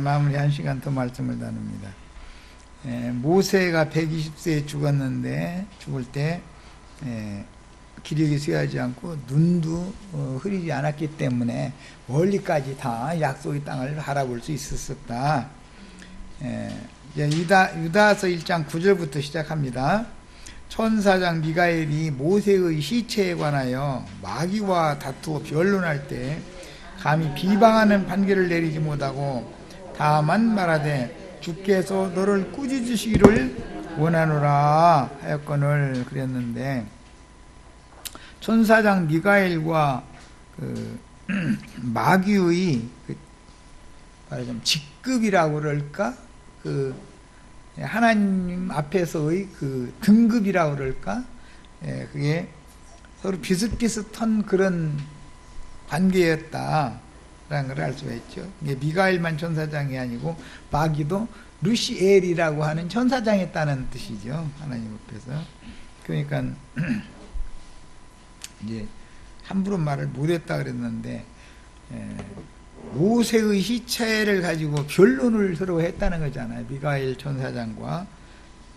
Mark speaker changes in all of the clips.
Speaker 1: 마무리 1시간 더 말씀을 나눕니다. 모세가 120세에 죽었는데 죽을 때 기력이 쇠하지 않고 눈도 흐리지 않았기 때문에 멀리까지 다 약속의 땅을 바라볼 수 있었다. 유다서 1장 9절부터 시작합니다. 천사장 미가엘이 모세의 시체에 관하여 마귀와 다투어 변론할 때 감히 비방하는 판결을 내리지 못하고 다만 말하되 주께서 너를 꾸짖으시기를 원하노라 하였거늘 그랬는데, 천사장 미가엘과 마귀의 말하자면 직급이라고 그럴까? 하나님 앞에서의 등급이라고 그럴까? 그게 서로 비슷비슷한 그런 관계였다라는 걸 알 수가 있죠. 이게 미가엘만 천사장이 아니고 마귀도 루시엘이라고 하는 천사장이었다는 뜻이죠. 하나님 앞에서. 그러니까 이제 함부로 말을 못했다 그랬는데, 모세의 시체를 가지고 변론을 서로 했다는 거잖아요. 미가엘 천사장과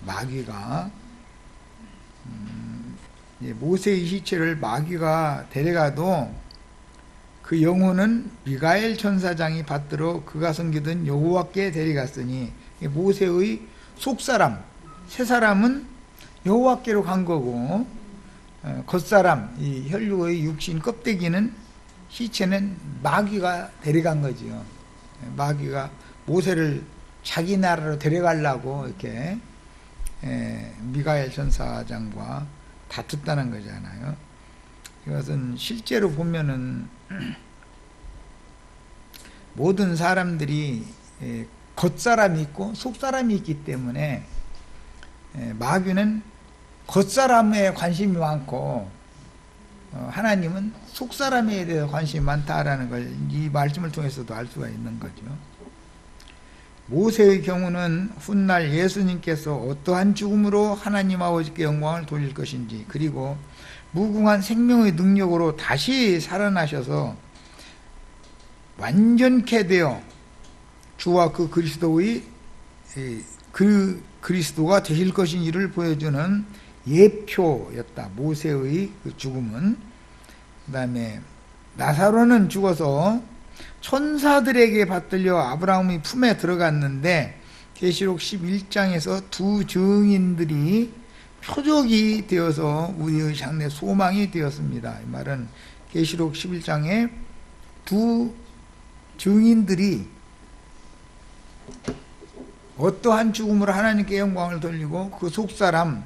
Speaker 1: 마귀가. 모세의 시체를 마귀가 데려가도 그 영혼은 미가엘 천사장이 받들어 그가 섬기던 여호와께 데려갔으니, 모세의 속사람, 새사람은 여호와께로 간 거고, 겉사람, 이 혈육의 육신 껍데기는, 시체는 마귀가 데려간 거지요. 마귀가 모세를 자기 나라로 데려가려고 이렇게 미가엘 천사장과 다퉜다는 거잖아요. 이것은 실제로 보면은 모든 사람들이 겉사람이 있고 속사람이 있기 때문에 마귀는 겉사람에 관심이 많고 하나님은 속사람에 대해서 관심이 많다라는 걸 이 말씀을 통해서도 알 수가 있는 거죠. 모세의 경우는 훗날 예수님께서 어떠한 죽음으로 하나님 아버지께 영광을 돌릴 것인지, 그리고 무궁한 생명의 능력으로 다시 살아나셔서 완전케 되어 주와 그 그리스도가 되실 것인지를 보여주는 예표였다. 모세의 그 죽음은. 그 다음에 나사로는 죽어서 천사들에게 받들려 아브라함의 품에 들어갔는데, 계시록 11장에서 두 증인들이 표적이 되어서 우리의 장래 소망이 되었습니다. 이 말은 계시록 11장에 두 증인들이 어떠한 죽음으로 하나님께 영광을 돌리고 그 속사람이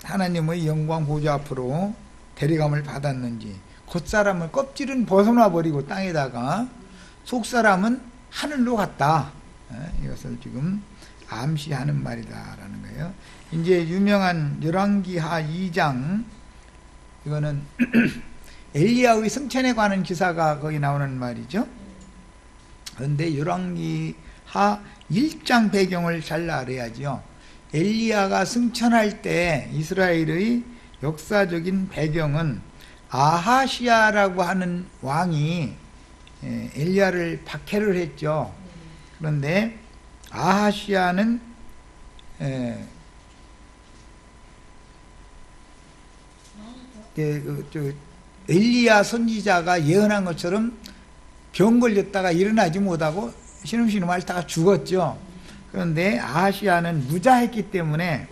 Speaker 1: 하나님의 영광 보좌 앞으로 데려감을 받았는지, 겉사람은 껍질은 벗어나 버리고 땅에다가 속사람은 하늘로 갔다. 이것을 지금 암시하는 말이다라는 거예요. 이제 유명한 열왕기하 2장, 이거는 엘리야의 승천에 관한 기사가 거기 나오는 말이죠. 그런데 열왕기하 1장 배경을 잘 알아야죠. 엘리야가 승천할 때 이스라엘의 역사적인 배경은 아하시아라고 하는 왕이 엘리야를 박해를 했죠. 그런데 아하시아는 엘리야 선지자가 예언한 것처럼 병 걸렸다가 일어나지 못하고 신음신음 앓다가 죽었죠. 그런데 아하시아는 무자했기 때문에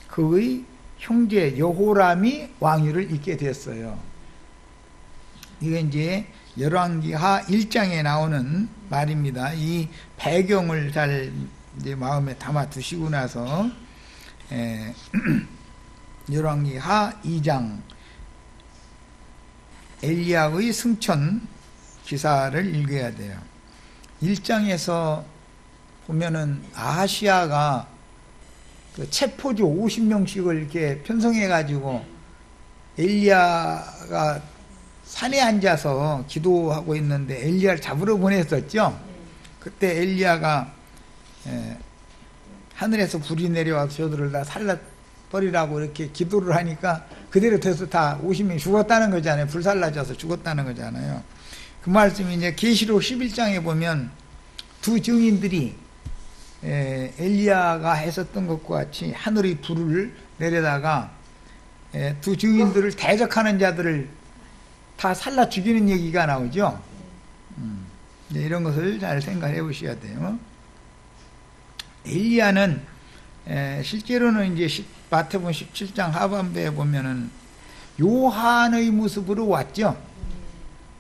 Speaker 1: 그의 형제 여호람이 왕위를 잇게 됐어요. 이게 이제 열왕기하 1장에 나오는 말입니다. 이 배경을 잘 이제 마음에 담아 두시고 나서 열왕기하 2장 엘리야의 승천 기사를 읽어야 돼요. 1장에서 보면은 아하시아가 그 체포지 50명씩을 이렇게 편성해 가지고 엘리야가 산에 앉아서 기도하고 있는데 엘리야를 잡으러 보냈었죠. 그때 엘리야가 하늘에서 불이 내려와서 저들을 다 살라버리라고 이렇게 기도를 하니까 그대로 돼서 다 50명이 죽었다는 거잖아요. 불살라져서 죽었다는 거잖아요. 그 말씀이 이제 계시록 11장에 보면 두 증인들이 엘리야가 했었던 것과 같이 하늘의 불을 내려다가 두 증인들을 대적하는 자들을 다 살라 죽이는 얘기가 나오죠. 이런 것을 잘 생각해 보셔야 돼요. 엘리야는 실제로는 이제 마태복음 17장 하반부에 보면은 요한의 모습으로 왔죠.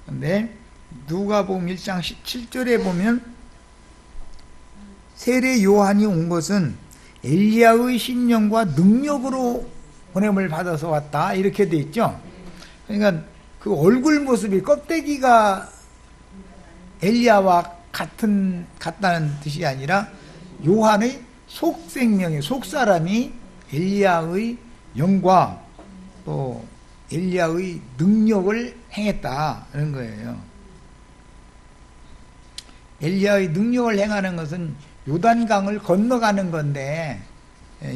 Speaker 1: 근데 누가복음 1장 17절에 보면 세례 요한이 온 것은 엘리야의 신령과 능력으로 보냄을 받아서 왔다 이렇게 돼 있죠. 그러니까 그 얼굴 모습이 껍데기가 엘리야와 같다는 뜻이 아니라 요한의 속생명이 속사람이 엘리야의 영과 또 엘리야의 능력을 행했다는 거예요. 엘리야의 능력을 행하는 것은 요단강을 건너가는 건데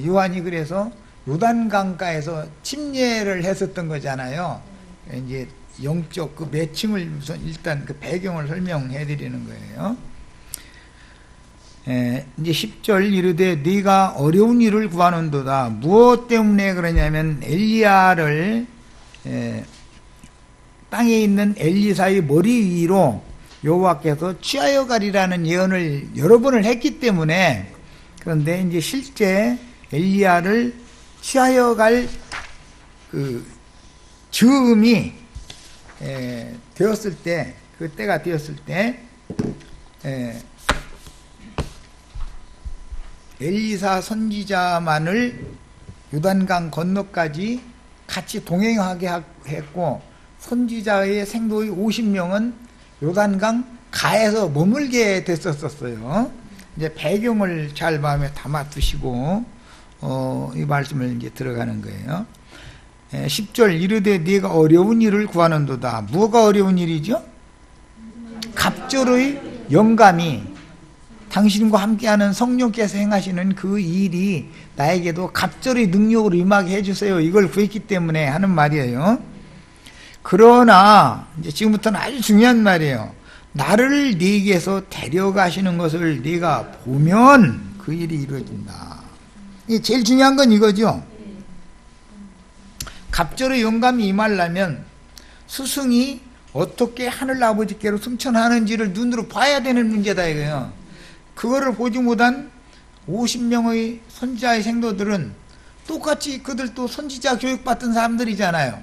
Speaker 1: 요한이 그래서 요단강가에서 침례를 했었던 거잖아요. 이제 영적 그 매칭을 우선 일단 그 배경을 설명해 드리는 거예요. 이제 10절 이르되 네가 어려운 일을 구하는도다. 무엇 때문에 그러냐면 엘리야를 땅에 있는 엘리사의 머리 위로 여호와께서 취하여 가리라는 예언을 여러 번을 했기 때문에 그런데 이제 실제 엘리야를 취하여 갈 그 즈음이 되었을 때 그때가 되었을 때 엘리사 선지자만을 요단강 건너까지 같이 동행하게 했고 선지자의 생도의 50명은 요단강 가에서 머물게 됐었어요. 이제 배경을 잘 마음에 담아 두시고 이 말씀을 이제 들어가는 거예요. 10절 이르되 네가 어려운 일을 구하는도다. 뭐가 어려운 일이죠? 갑절의 영감이 당신과 함께하는 성령께서 행하시는 그 일이 나에게도 갑절의 능력으로 임하게 해주세요. 이걸 구했기 때문에 하는 말이에요. 그러나 이제 지금부터는 아주 중요한 말이에요. 나를 네게서 데려가시는 것을 네가 보면 그 일이 이루어진다. 이게 제일 중요한 건 이거죠. 갑절의 영감이 임하려면 스승이 어떻게 하늘 아버지께로 승천하는지를 눈으로 봐야 되는 문제다 이거예요. 그거를 보지 못한 50명의 선지자의 생도들은 똑같이 그들도 선지자 교육받던 사람들이잖아요.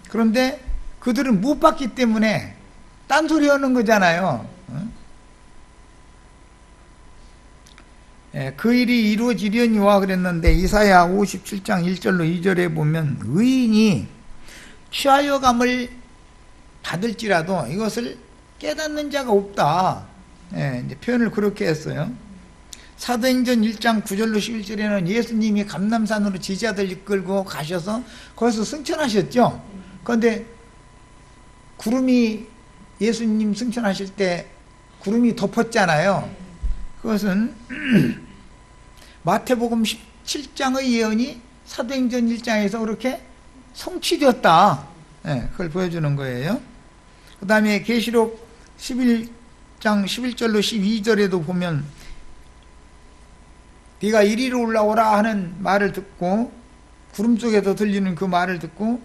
Speaker 1: 그런데 그들은 못 봤기 때문에 딴소리 하는 거잖아요. 그 일이 이루어지려니와 그랬는데 이사야 57장 1절로 2절에 보면 의인이 취하여감을 받을지라도 이것을 깨닫는 자가 없다. 이제 표현을 그렇게 했어요. 사도행전 1장 9절로 11절에는 예수님이 감람산으로 제자들 이끌고 가셔서 거기서 승천하셨죠. 그런데 구름이 예수님 승천하실 때 구름이 덮었잖아요. 그것은 마태복음 17장의 예언이 사도행전 1장에서 그렇게 성취되었다. 그걸 보여주는 거예요. 그 다음에 계시록 11장 11절로 12절에도 보면 네가 이리로 올라오라 하는 말을 듣고 구름 속에서 들리는 그 말을 듣고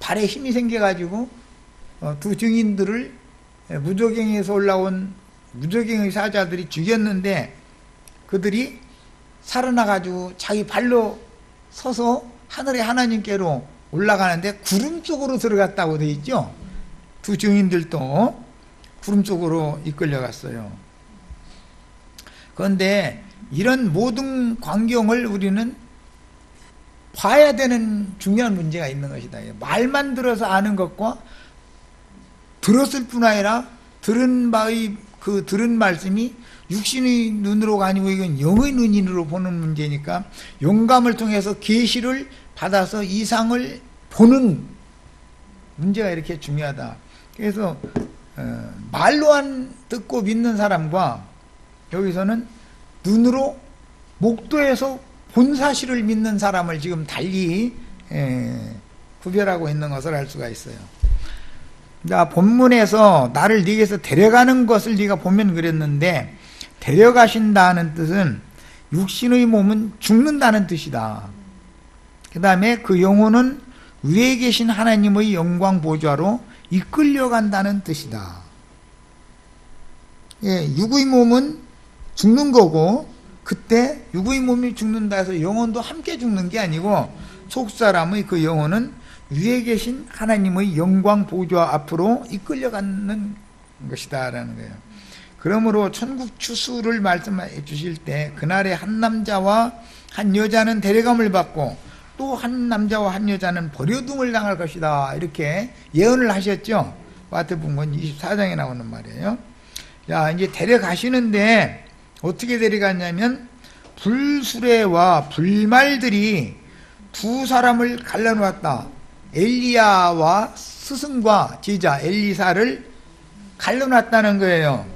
Speaker 1: 발에 힘이 생겨가지고 두 증인들을 무저갱에서 올라온 무저갱의 사자들이 죽였는데 그들이 살아나가지고 자기 발로 서서 하늘의 하나님께로 올라가는데 구름 속으로 들어갔다고 되어 있죠. 두 증인들도 구름 속으로 이끌려갔어요. 그런데 이런 모든 광경을 우리는 봐야 되는 중요한 문제가 있는 것이다. 말만 들어서 아는 것과 들었을 뿐 아니라 들은 말씀이 육신의 눈으로 아니고 이건 영의 눈으로 보는 문제니까 영감을 통해서 계시를 받아서 이상을 보는 문제가 이렇게 중요하다. 그래서 말로만 듣고 믿는 사람과 여기서는 눈으로 목도해서 본 사실을 믿는 사람을 지금 달리 구별하고 있는 것을 알 수가 있어요. 자, 본문에서 나를 네게서 데려가는 것을 네가 보면 그랬는데, 데려가신다는 뜻은 육신의 몸은 죽는다는 뜻이다. 그 다음에 그 영혼은 위에 계신 하나님의 영광 보좌로 이끌려간다는 뜻이다. 예, 육의 몸은 죽는 거고, 그때 육의 몸이 죽는다 해서 영혼도 함께 죽는 게 아니고, 속사람의 그 영혼은 위에 계신 하나님의 영광 보좌 앞으로 이끌려가는 것이다 라는 거예요. 그러므로 천국 추수를 말씀해 주실 때 그날에 한 남자와 한 여자는 데려감을 받고 또 한 남자와 한 여자는 버려둠을 당할 것이다, 이렇게 예언을 하셨죠. 마태복음 24장에 나오는 말이에요. 자, 이제 데려가시는데 어떻게 데려갔냐면 불수레와 불말들이 두 사람을 갈라놓았다. 엘리야와 스승과 제자 엘리사를 갈라놨다는 거예요.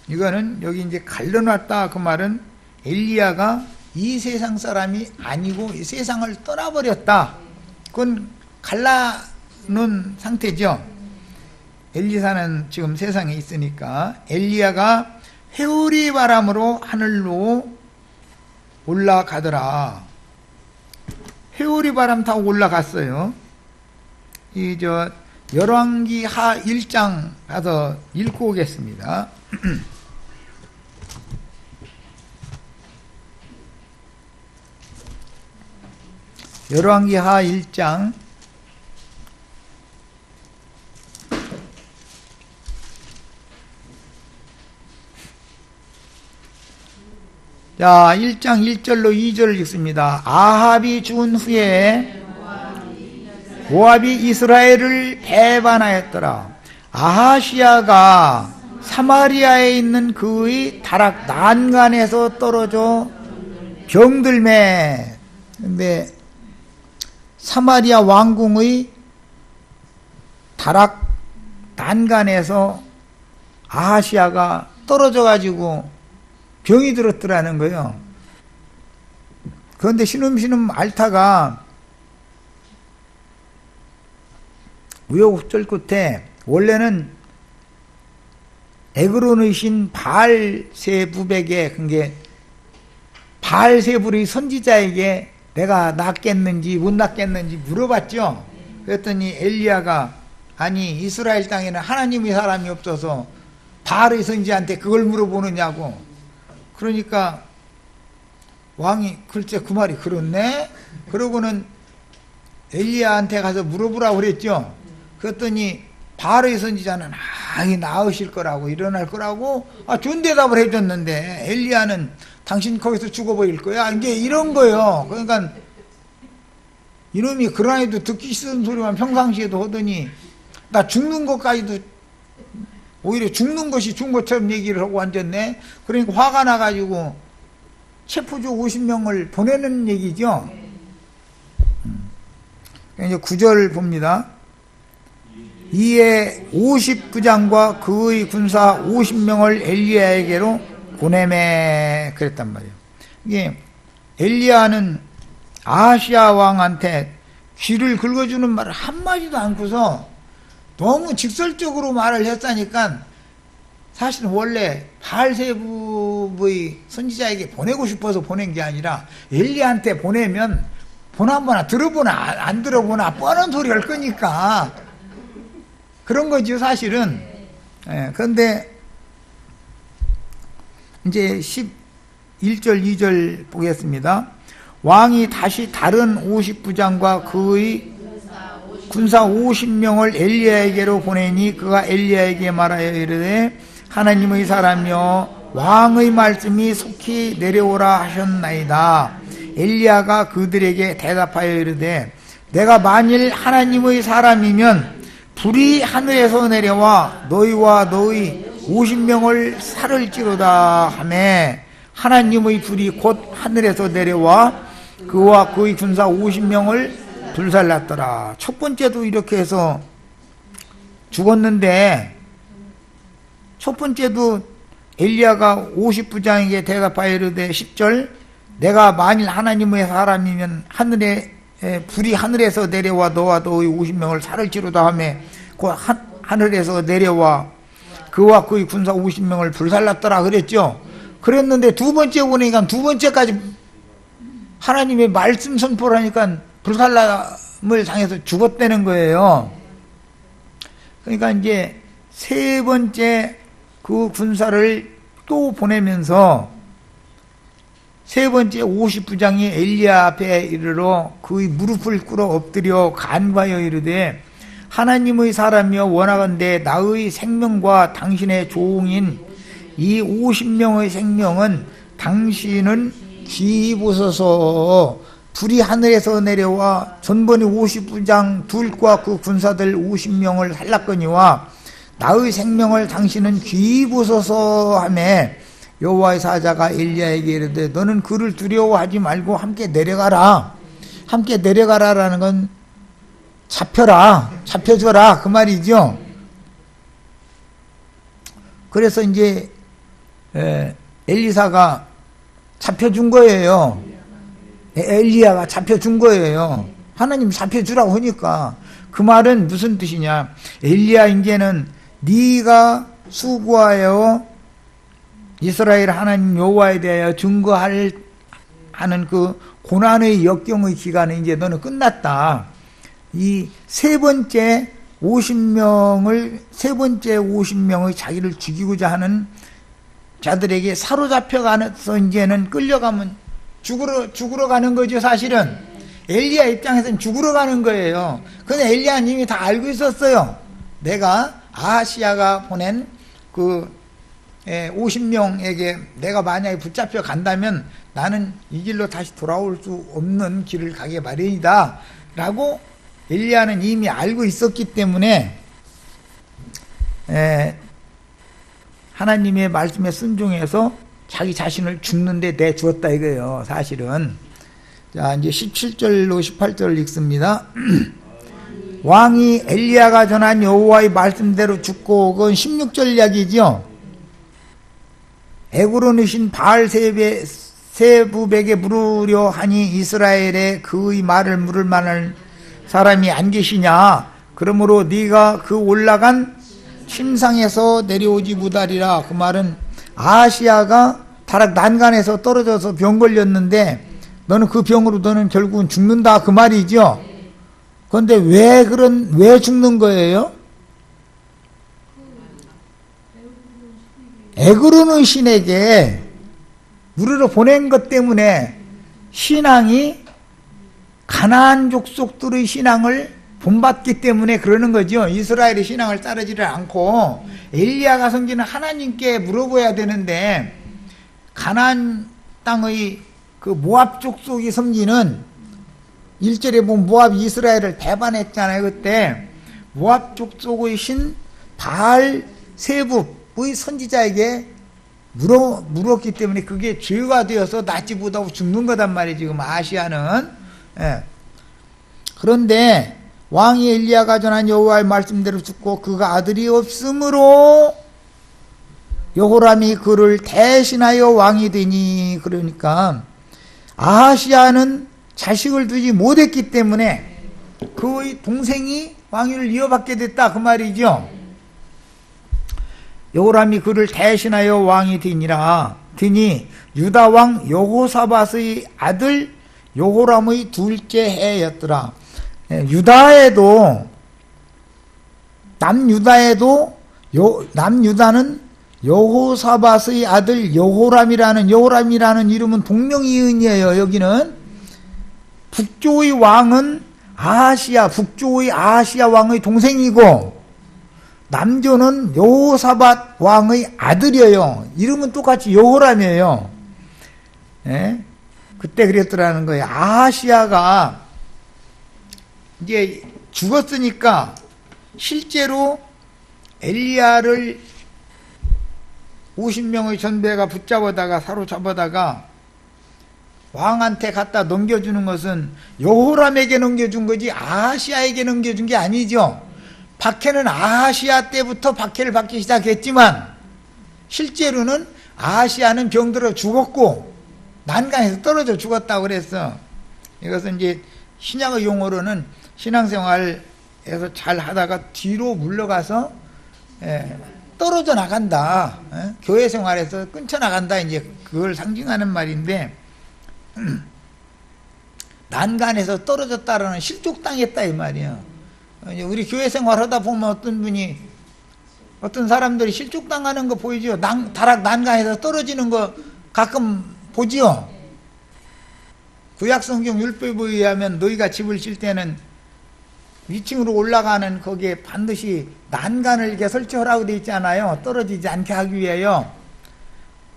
Speaker 1: 이거는 여기 이제 갈라놨다 그 말은 엘리야가 이 세상 사람이 아니고 이 세상을 떠나버렸다, 그건 갈라놓은 상태죠. 엘리사는 지금 세상에 있으니까 엘리야가 회오리 바람으로 하늘로 올라가더라. 회오리 바람 타고 올라갔어요. 열왕기 하 1장 가서 읽고 오겠습니다. 열왕기 하 1장 자, 1장 1절로 2절을 읽습니다. 아합이 죽은 후에 모압이 이스라엘을 배반하였더라. 아하시야가 사마리아에 있는 그의 다락 난간에서 떨어져 병들매. 근데 사마리아 왕궁의 다락 난간에서 아하시야가 떨어져 가지고 병이 들었더라는 거예요. 그런데 신음신음 앓다가 우여곡절 끝에 원래는 에그론의 신 바알세부백에, 그게 바알세불의 선지자에게 내가 낫겠는지 못 낫겠는지 물어봤죠. 그랬더니 엘리야가 아니 이스라엘 땅에는 하나님의 사람이 없어서 바알의 선지자한테 그걸 물어보느냐고. 그러니까 왕이 글쎄 그 말이 그렇네. 그러고는 엘리야한테 가서 물어보라고 그랬죠. 그랬더니 바알의 선지자는 나으실 거라고 일어날 거라고 좋은 대답을 해줬는데 엘리야는 당신 거기서 죽어버릴 거야, 이제 이런 거예요. 그러니까 이놈이 그러나도 듣기 싫은 소리만 평상시에도 하더니 나 죽는 것까지도 오히려 죽는 것이 죽은 것처럼 얘기를 하고 앉았네. 그러니까 화가 나가지고 체포조 50명을 보내는 얘기죠. 이제 9절 봅니다. 이에 50부장과 그의 군사 50명을 엘리야에게로 보내매 그랬단 말이에요. 이게 엘리야는 아하시야 왕한테 귀를 긁어주는 말을 한마디도 않고서 너무 직설적으로 말을 했다니까 사실은 원래 바알세부의 선지자에게 보내고 싶어서 보낸 게 아니라 엘리야한테 보내면 보나보나 들어보나 안 들어보나 뻔한 소리 할 거니까 그런 거죠 사실은. 그런데 이제 11절 2절 보겠습니다. 왕이 다시 다른 50부장과 그의 군사 50명을 엘리야에게로 보내니 그가 엘리야에게 말하여 이르되 하나님의 사람이여 왕의 말씀이 속히 내려오라 하셨나이다. 엘리야가 그들에게 대답하여 이르되 내가 만일 하나님의 사람이면 불이 하늘에서 내려와 너희와 너희 50명을 살을지로다 하매 하나님의 불이 곧 하늘에서 내려와 그와 그의 군사 50명을 불살랐더라. 첫 번째도 이렇게 해서 죽었는데 첫 번째도 엘리야가 50부장에게 대답하여 이르되 10절 내가 만일 하나님의 사람이면 하늘에 불이 하늘에서 내려와 너와 너의 50명을 살을 치르다 하며 그 하늘에서 내려와 그와 그의 군사 50명을 불살랐더라 그랬죠. 그랬는데 두 번째 보니까 두 번째까지 하나님의 말씀 선포를 하니까 불살람을 당해서 죽었다는 거예요. 그러니까 이제 세 번째 그 군사를 또 보내면서 세 번째 50부장이 엘리야 앞에 이르러 그의 무릎을 꿇어 엎드려 간과하여 이르되 하나님의 사람이여 원하건대 나의 생명과 당신의 종인 이 50명의 생명은 당신은 귀히 보소서. 불이 하늘에서 내려와 전번에 50부장 둘과 그 군사들 50명을 살랐거니와 나의 생명을 당신은 귀히 보소서 하며 여호와의 사자가 엘리야에게 이르되 너는 그를 두려워하지 말고 함께 내려가라. 함께 내려가라라는 건 잡혀라, 잡혀줘라 그 말이죠. 그래서 이제 엘리사가 잡혀준 거예요. 엘리야가 잡혀준 거예요. 하나님 잡혀주라고 하니까. 그 말은 무슨 뜻이냐, 엘리야 이제는 네가 수고하여 이스라엘 하나님 여호와에 대하여 증거할 하는 그 고난의 역경의 기간은 이제 너는 끝났다. 이 세 번째 50명의 자기를 죽이고자 하는 자들에게 사로잡혀가서 이제는 끌려가면 죽으러 가는 거죠. 사실은 엘리야 입장에서는 죽으러 가는 거예요. 근데 엘리야님이 다 알고 있었어요. 내가 아하시야가 보낸 그 50명에게 내가 만약에 붙잡혀 간다면 나는 이 길로 다시 돌아올 수 없는 길을 가게 마련이다 라고 엘리야는 이미 알고 있었기 때문에 하나님의 말씀에 순종해서 자기 자신을 죽는데 내주었다 이거예요. 사실은. 자, 이제 17절로 18절을 읽습니다. 왕이 엘리야가 전한 여호와의 말씀대로 죽고, 그건 16절 이야기죠. 에그론이신 바알세부백에 물으려 하니 이스라엘에 그의 말을 물을 만한 사람이 안 계시냐. 그러므로 네가 그 올라간 침상에서 내려오지 못하리라. 그 말은 아하시야가 다락 난간에서 떨어져서 병 걸렸는데 너는 그 병으로 너는 결국은 죽는다 그 말이죠. 그런데 왜 죽는 거예요? 에그론의 신에게 물으러 보낸 것 때문에 신앙이 가나안 족속들의 신앙을 본받기 때문에 그러는 거죠. 이스라엘의 신앙을 따르지를 않고 엘리야가 섬기는 하나님께 물어봐야 되는데 가나안 땅의 그 모압 족속이 섬기는 1절에 보면 모압이 이스라엘을 배반했잖아요. 그때 모압 족속의 신 바알 세붑의 선지자에게 물었기 때문에 그게 죄가 되어서 낫지 못하고 죽는 거단 말이에요. 지금 아시아는. 그런데 왕이 엘리야가 전한 여호와의 말씀대로 죽고 그가 아들이 없으므로 여호람이 그를 대신하여 왕이 되니. 그러니까 아하시아는 자식을 두지 못했기 때문에 그의 동생이 왕위를 이어받게 됐다 그 말이죠. 여호람이 그를 대신하여 왕이 되니 유다 왕 여호사밧의 아들 여호람의 둘째 해였더라. 남유다는 여호사밧의 아들 여호람이라는 이름은 동명이인이에요. 여기는 북쪽의 왕은 북쪽의 아하시야 왕의 동생이고 남조는 여호사밧 왕의 아들이에요. 이름은 똑같이 여호람이에요. 그때 그랬더라는 거예요. 아하시야가 이제 죽었으니까 실제로 엘리야를 50명의 전대가 사로잡아다가 왕한테 갖다 넘겨주는 것은 여호람에게 넘겨준 거지 아하시야에게 넘겨준 게 아니죠. 박해는 아하시야 때부터 박해를 받기 시작했지만 실제로는 아하시야는 병들어 죽었고 난간에서 떨어져 죽었다고 그랬어. 이것은 이제 신약의 용어로는 신앙생활에서 잘 하다가 뒤로 물러가서 떨어져 나간다. 교회 생활에서 끊쳐 나간다. 이제 그걸 상징하는 말인데, 난간에서 떨어졌다라는 실족당했다 이 말이에요. 우리 교회 생활 하다 보면 어떤 사람들이 실족당하는 거 보이죠? 다락 난간에서 떨어지는 거 가끔 보지요? 구약성경 율법에 의하면 너희가 집을 질 때는 위층으로 올라가는 거기에 반드시 난간을 이렇게 설치하라고 되어 있잖아요. 떨어지지 않게 하기 위해요.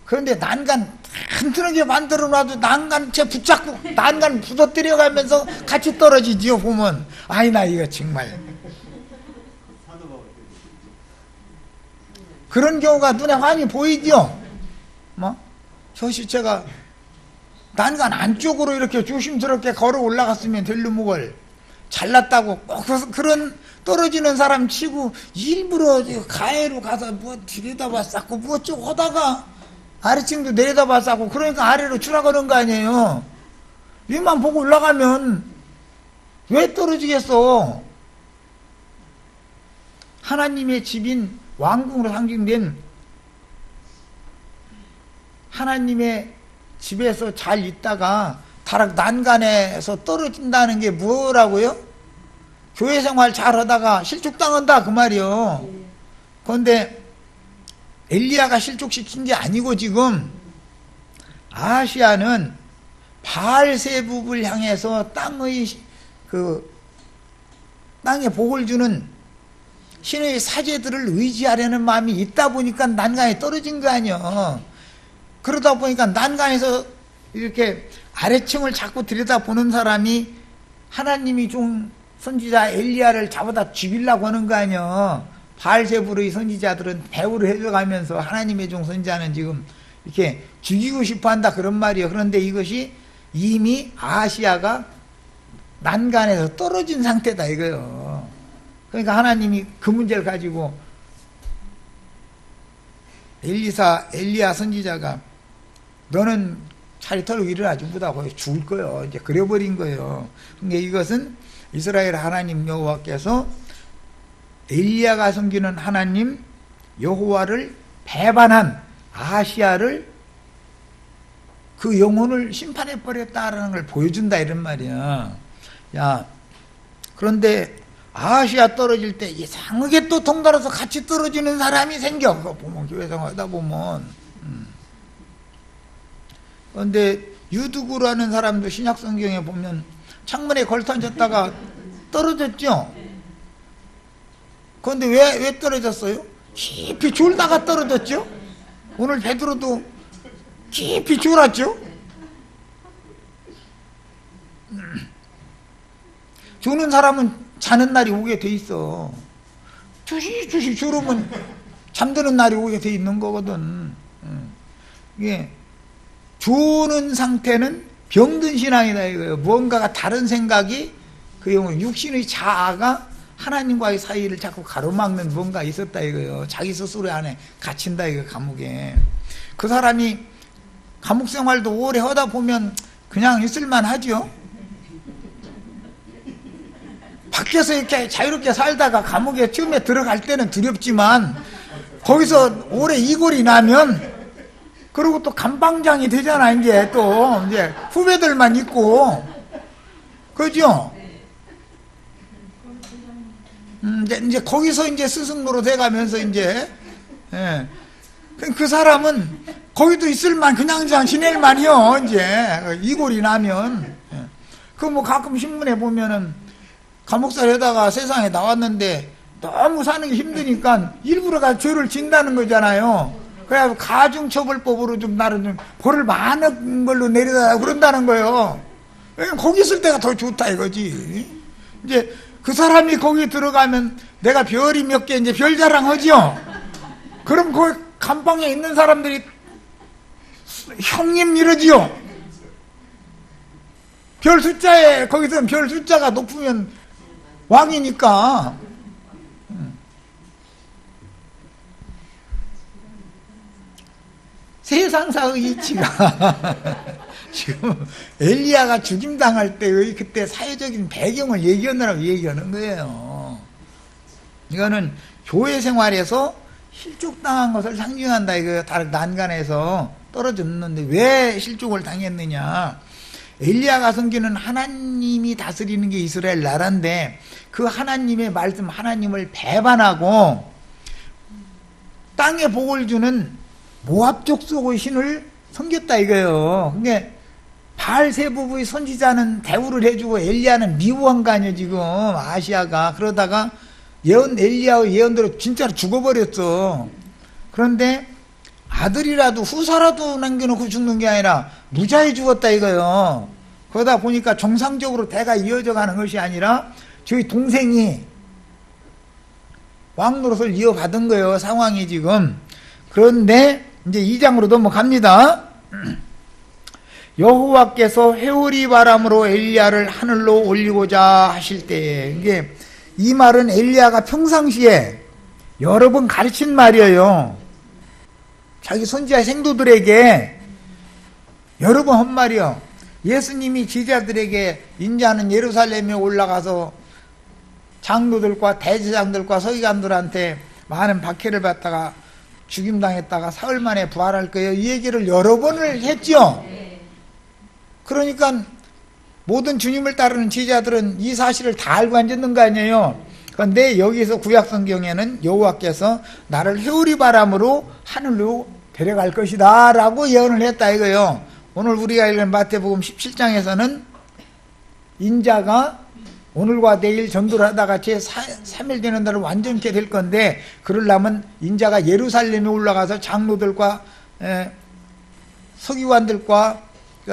Speaker 1: 그런데 난간 튼튼하게 만들어 놔도 난간 채 붙잡고 난간 부서뜨려 가면서 같이 떨어지지요. 보면 아이 나 이거 정말 그런 경우가 눈에 환히 보이죠. 저 시체가 난간 안쪽으로 이렇게 조심스럽게 걸어 올라갔으면 될 놈을 잘났다고 꼭 그런 떨어지는 사람 치고 일부러 가해로 가서 뭐 들여다봤었고 뭐 쭉 하다가 아래층도 내려다봤었고 그러니까 아래로 추락하는 거 아니에요. 위만 보고 올라가면 왜 떨어지겠어? 하나님의 집인 왕궁으로 상징된 하나님의 집에서 잘 있다가 다락 난간에서 떨어진다는 게 뭐라고요? 교회 생활 잘 하다가 실족당한다 그 말이요. 그런데 엘리야가 실족시킨 게 아니고 지금 아하시야는 바알세붑을 향해서 땅에 복을 주는 신의 사제들을 의지하려는 마음이 있다 보니까 난간에 떨어진 거 아니요. 그러다 보니까 난간에서 이렇게 아래층을 자꾸 들여다보는 사람이 하나님이 좀 선지자 엘리야를 잡아다 죽이려고 하는 거 아니요. 바알세불의 선지자들은 배우를 해줘가면서 하나님의 종 선지자는 지금 이렇게 죽이고 싶어한다 그런 말이에요. 그런데 이것이 이미 아하시야가 난간에서 떨어진 상태다 이거요. 그러니까 하나님이 그 문제를 가지고 엘리야 선지자가 너는 차리 털고 일어나지 못하고 죽을 거요. 이제 그래버린 거예요. 그러니까 이것은 이스라엘 하나님 여호와께서 엘리야가 섬기는 하나님 여호와를 배반한 아하시야를 그 영혼을 심판해 버렸다라는 걸 보여준다 이런 말이야. 야, 그런데 아하시야 떨어질 때 이상하게 또 동달아서 같이 떨어지는 사람이 생겨. 그거 보면 교회 생활하다 보면. 그런데 유두구라는 사람도 신약 성경에 보면 창문에 걸터앉았다가 떨어졌죠. 그런데 왜 떨어졌어요? 깊이 졸다가 떨어졌죠. 오늘 베드로도 깊이 졸았죠. 조는 사람은 자는 날이 오게 돼 있어. 주시 졸으면 잠드는 날이 오게 돼 있는 거거든. 이게 조는 상태는 병든 신앙이다 이거예요. 무언가가 다른 생각이 그 영혼 육신의 자아가 하나님과의 사이를 자꾸 가로막는 뭔가 있었다 이거예요. 자기 스스로 안에 갇힌다 이거 감옥에. 그 사람이 감옥 생활도 오래 하다 보면 그냥 있을만 하죠. 밖에서 이렇게 자유롭게 살다가 감옥에 처음에 들어갈 때는 두렵지만 거기서 오래 이골이 나면 그리고 또 감방장이 되잖아. 이제 또 이제 후배들만 있고 그죠? 이제 거기서 이제 스승노로 돼가면서 이제 그 사람은 거기도 있을만 그냥 지낼만이요. 이제 이골이 나면 그 뭐 가끔 신문에 보면은 감옥살이 하다가 세상에 나왔는데 너무 사는 게 힘드니까 일부러 가 죄를 진다는 거잖아요. 그래서 가중처벌법으로 좀 나를 좀 벌을 많은 걸로 내려다 그런다는 거예요. 거기 있을 때가 더 좋다 이거지. 이제 그 사람이 거기 들어가면 내가 별이 몇 개 이제 별 자랑하죠. 그럼 거기 감방에 있는 사람들이 형님 이러지요. 별 숫자에 거기서 별 숫자가 높으면 왕이니까. 세상사의 이치가 지금 엘리야가 죽임당할 때의 그때 사회적인 배경을 얘기하느라고 얘기하는 거예요. 이거는 교회 생활에서 실족당한 것을 상징한다 이거예요. 다른 난간에서 떨어졌는데 왜 실족을 당했느냐. 엘리야가 섬기는 하나님이 다스리는 게 이스라엘 나라인데 그 하나님의 말씀 하나님을 배반하고 땅에 복을 주는 모압 족속의 신을 섬겼다 이거예요. 그게 바알세부의 선지자는 대우를 해주고 엘리야는 미워한 거 아니에요 지금 아시아가. 그러다가 엘리야의 예언대로 진짜로 죽어버렸어. 그런데 아들이라도 후사라도 남겨놓고 죽는 게 아니라 무자히 죽었다 이거예요. 그러다 보니까 정상적으로 대가 이어져 가는 것이 아니라 저희 동생이 왕노릇을 이어받은 거예요 상황이 지금. 그런데 이제 2장으로 넘어갑니다. 여호와께서 회오리 바람으로 엘리야를 하늘로 올리고자 하실 때에, 이게 이 말은 엘리야가 평상시에 여러 번 가르친 말이에요. 자기 선지자 생도들에게 여러 번 한 말이요. 예수님이 제자들에게 인자는 예루살렘에 올라가서 장로들과 대제장들과 서기관들한테 많은 박해를 받다가 죽임당했다가 사흘 만에 부활할 거예요. 이 얘기를 여러 번을 했죠. 그러니까 모든 주님을 따르는 제자들은 이 사실을 다 알고 앉았는 거 아니에요. 그런데 여기서 구약성경에는 여호와께서 나를 회오리 바람으로 하늘로 데려갈 것이다 라고 예언을 했다 이거예요. 오늘 우리가 읽은 마태복음 17장에서는 인자가 오늘과 내일 전도를 하다가 제3일 되는 날을 완전케 될 건데, 그러려면 인자가 예루살렘에 올라가서 장로들과 서기관들과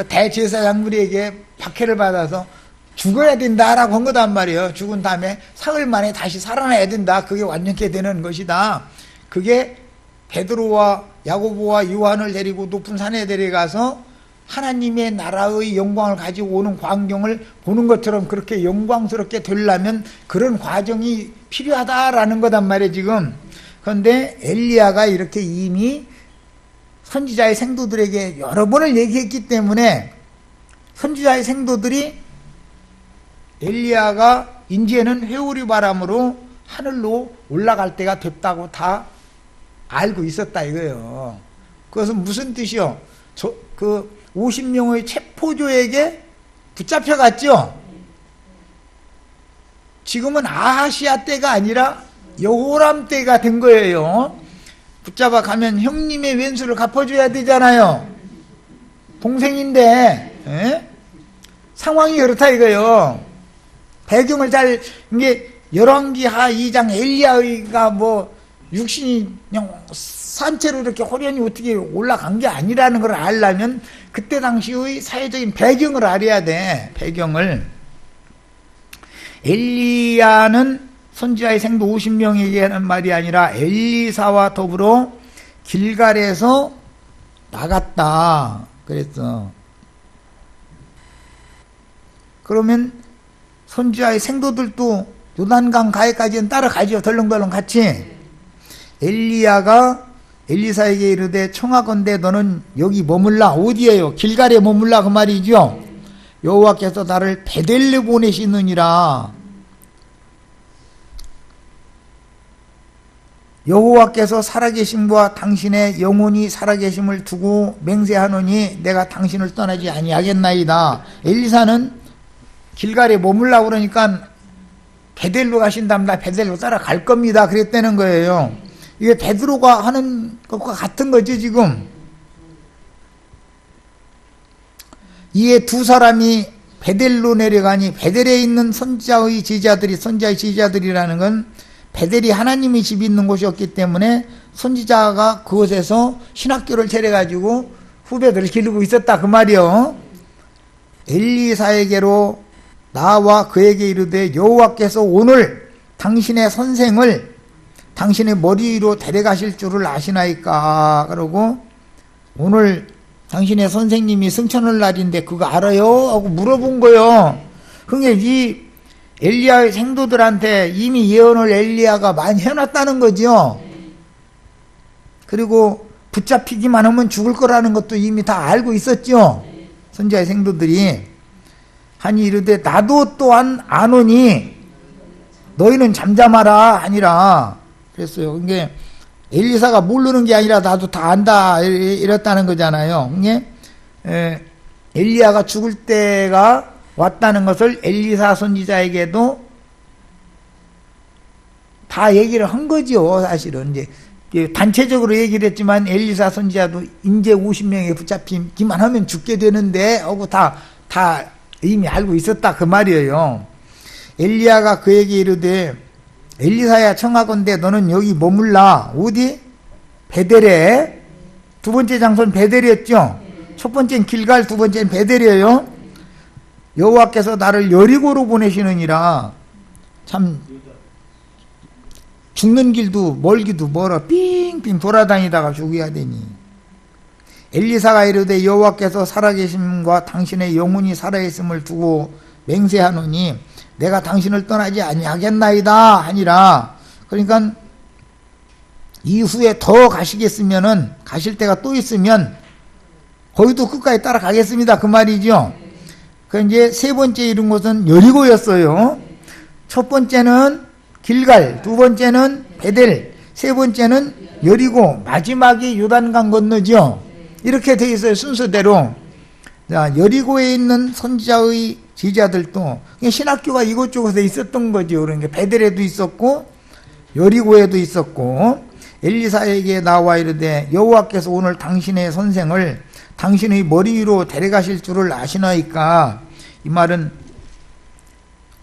Speaker 1: 대제사장들에게 박해를 받아서 죽어야 된다라고 한 거단 말이에요. 죽은 다음에 사흘 만에 다시 살아나야 된다. 그게 완전케 되는 것이다. 그게 베드로와 야고보와 요한을 데리고 높은 산에 데려가서 하나님의 나라의 영광을 가지고 오는 광경을 보는 것처럼 그렇게 영광스럽게 되려면 그런 과정이 필요하다라는 거단 말이에요 지금. 그런데 엘리야가 이렇게 이미 선지자의 생도들에게 여러 번을 얘기했기 때문에 선지자의 생도들이 엘리야가 이제는 회오리 바람으로 하늘로 올라갈 때가 됐다고 다 알고 있었다 이거예요. 그것은 무슨 뜻이요? 그 50명의 체포조에게 붙잡혀갔죠. 지금은 아하시아 때가 아니라 여호람 때가 된 거예요. 붙잡아 가면 형님의 왼수를 갚아줘야 되잖아요. 동생인데 상황이 그렇다 이거예요. 배경을 잘, 이게 열왕기하 2장 엘리야가 뭐 육신이 그냥 산채로 이렇게 호련히 어떻게 올라간 게 아니라는 걸 알려면 그때 당시의 사회적인 배경을 알아야 돼. 배경을. 엘리야는 선지자의 생도 50명에게 하는 말이 아니라 엘리사와 더불어 길갈에서 나갔다 그랬어. 그러면 선지자의 생도들도 요단강 가해까지는 따라가죠. 덜렁덜렁 같이. 엘리야가 엘리사에게 이르되 청하건대 너는 여기 머물라. 어디에요? 길갈에 머물라 그 말이죠. 여호와께서 나를 베델로 보내시느니라. 여호와께서 살아계심과 당신의 영혼이 살아계심을 두고 맹세하노니 내가 당신을 떠나지 아니하겠나이다. 엘리사는 길갈에 머물라 그러니까 베델로 가신다면 나 베델로 따라갈 겁니다 그랬다는 거예요. 이게 베드로가 하는 것과 같은 거죠 지금. 이에 두 사람이 베델로 내려가니, 베델에 있는 선지자의 제자들이라는 건 베델이 하나님의 집이 있는 곳이었기 때문에 선지자가 그곳에서 신학교를 차려가지고 후배들을 기르고 있었다 그 말이요. 엘리사에게로 나와 그에게 이르되 여호와께서 오늘 당신의 선생을 당신의 머리 위로 데려가실 줄을 아시나이까? 그러고 오늘 당신의 선생님이 승천할 날인데 그거 알아요? 하고 물어본 거예요. 그게 이 엘리야의 생도들한테 이미 예언을 엘리야가 많이 해놨다는 거죠. 그리고 붙잡히기만 하면 죽을 거라는 것도 이미 다 알고 있었죠. 선지자의 생도들이 하니 이르되 나도 또한 아노니 너희는 잠잠하라 하니라 그랬어요. 이게 엘리사가 모르는 게 아니라 나도 다 안다 이랬다는 거잖아요. 이게 엘리야가 죽을 때가 왔다는 것을 엘리사 선지자에게도 다 얘기를 한 거죠. 사실은 이제 단체적으로 얘기를 했지만 엘리사 선지자도 인제 50명에 붙잡히기만 하면 죽게 되는데 하고 다 이미 알고 있었다 그 말이에요. 엘리야가 그에게 이르되 엘리사야 청하건대 너는 여기 머물라. 어디? 베델에. 두 번째 장소는 베델이었죠. 첫 번째는 길갈, 두 번째는 베델이에요. 여호와께서 나를 여리고로 보내시느니라. 참 죽는 길도 멀기도 멀어 삥삥 돌아다니다가 죽어야 되니. 엘리사가 이르되 여호와께서 살아계심과 당신의 영혼이 살아있음을 두고 맹세하노니 내가 당신을 떠나지 아니하겠나이다 하니라. 그러니까 이후에 더 가시겠으면은 가실 때가 또 있으면 거기도 끝까지 따라가겠습니다 그 말이죠. 그 이제 세 번째 이룬 곳은 여리고였어요. 첫 번째는 길갈, 두 번째는 베델, 세 번째는 여리고, 마지막이 요단강 건너죠. 이렇게 돼 있어요 순서대로. 자, 여리고에 있는 선지자의 제자들도 신학교가 이곳저곳에 있었던 거죠. 그러니까 베델에도 있었고 여리고에도 있었고. 엘리사에게 나와 이르되 여호와께서 오늘 당신의 선생을 당신의 머리 위로 데려가실 줄을 아시나이까. 이 말은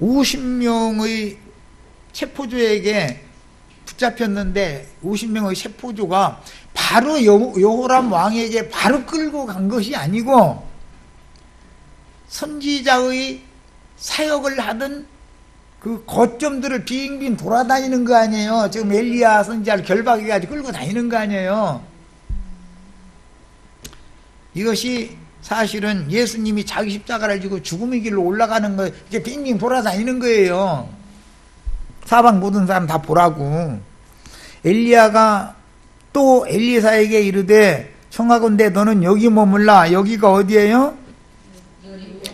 Speaker 1: 50명의 체포조에게 붙잡혔는데 50명의 체포조가 바로 여호람 왕에게 바로 끌고 간 것이 아니고 선지자의 사역을 하던 그 거점들을 빙빙 돌아다니는 거 아니에요. 지금 엘리야 선지자를 결박해가지고 끌고 다니는 거 아니에요. 이것이 사실은 예수님이 자기 십자가를 지고 죽음의 길로 올라가는 거 이렇게 빙빙 돌아다니는 거예요. 사방 모든 사람 다 보라고. 엘리야가 또 엘리사에게 이르되 청하건대 너는 여기 머물라. 여기가 어디예요?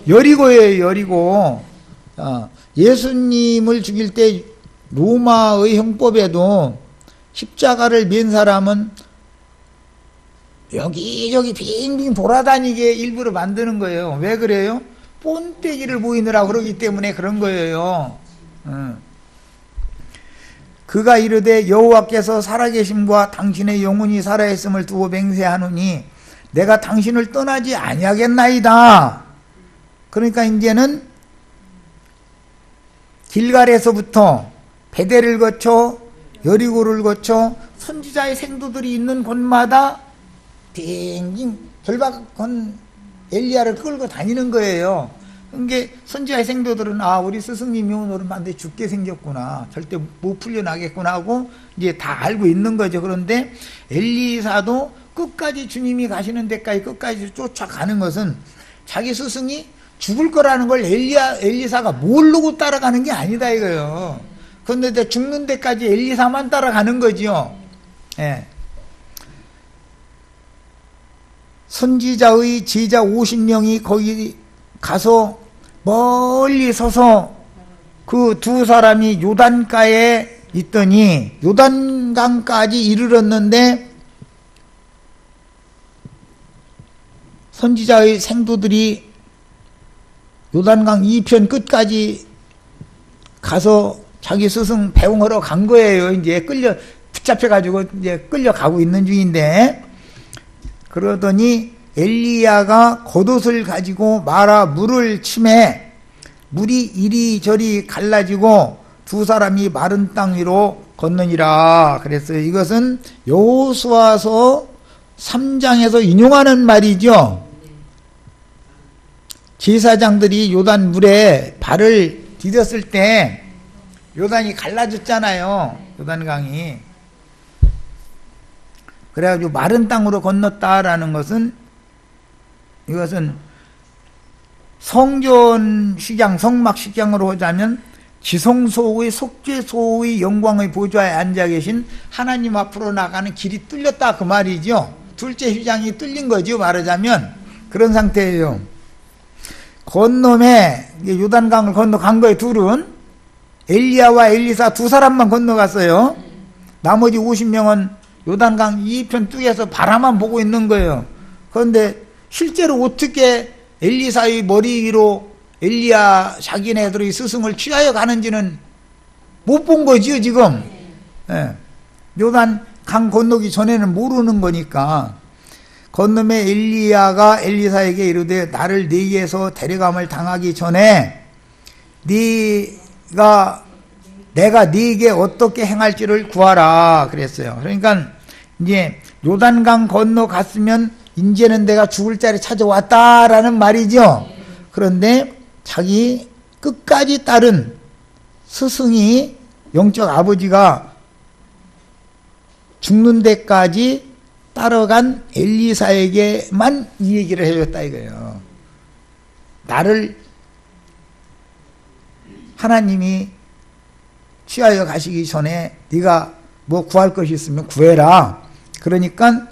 Speaker 1: 여리고예요. 여리고. 예수님을 죽일 때 로마의 형법에도 십자가를 맨 사람은 여기저기 빙빙 돌아다니게 일부러 만드는 거예요. 왜 그래요? 본때기를 보이느라 그러기 때문에 그런 거예요. 그가 이르되 여호와께서 살아계심과 당신의 영혼이 살아있음을 두고 맹세하노니 내가 당신을 떠나지 아니하겠나이다. 그러니까 이제는 길갈에서부터 베델을 거쳐 여리고를 거쳐 선지자의 생도들이 있는 곳마다 빙빙 결박한 엘리야를 끌고 다니는 거예요. 그게 선지자의 생도들은 우리 스승님이 오늘은 반드시 죽게 생겼구나, 절대 못 풀려나겠구나 하고 이제 다 알고 있는 거죠. 그런데 엘리사도 끝까지 주님이 가시는 데까지 끝까지 쫓아가는 것은 자기 스승이 죽을 거라는 걸 엘리사가 모르고 따라가는 게 아니다 이거예요. 그런데 죽는 데까지 엘리사만 따라가는 거지요. 예. 선지자의 제자 50명이 거기 가서 멀리 서서 그 두 사람이 요단가에 있더니 요단강까지 이르렀는데 선지자의 생도들이 요단강 이편 끝까지 가서 자기 스승 배웅하러 간 거예요. 이제 붙잡혀가지고 이제 끌려가고 있는 중인데, 그러더니 엘리야가 겉옷을 가지고 마라 물을 치매 물이 이리저리 갈라지고 두 사람이 마른 땅 위로 건너니라 그랬어요. 이것은 여호수아서 3장에서 인용하는 말이죠. 제사장들이 요단 물에 발을 디뎠을 때 요단이 갈라졌잖아요. 요단강이. 그래가지고 마른 땅으로 건넜다라는 것은, 이것은 성전 시장, 성막 시장으로 하자면 지성소의 속죄소의 영광의 보좌에 앉아 계신 하나님 앞으로 나가는 길이 뚫렸다 그 말이죠. 둘째 휘장이 뚫린 거죠, 말하자면. 그런 상태예요. 건너에 요단강을 건너간 거예요. 둘은 엘리야와 엘리사 두 사람만 건너갔어요. 나머지 50명은 요단강 이편 뚝에서 바라만 보고 있는 거예요. 그런데 실제로 어떻게 엘리사의 머리 위로 엘리야 자기네들의 스승을 취하여 가는지는 못 본 거지요 지금. 예. 요단강 건너기 전에는 모르는 거니까. 건너에 엘리야가 엘리사에게 이르되 나를 네게서 데려감을 당하기 전에 내가 네게 어떻게 행할지를 구하라 그랬어요. 그러니까 이제 요단강 건너갔으면 이제는 내가 죽을 자리 찾아왔다라는 말이죠. 그런데 자기 끝까지 따른 스승이 영적 아버지가 죽는 데까지 따라간 엘리사에게만 이 얘기를 해줬다 이거예요. 나를 하나님이 취하여 가시기 전에 네가 뭐 구할 것이 있으면 구해라. 그러니까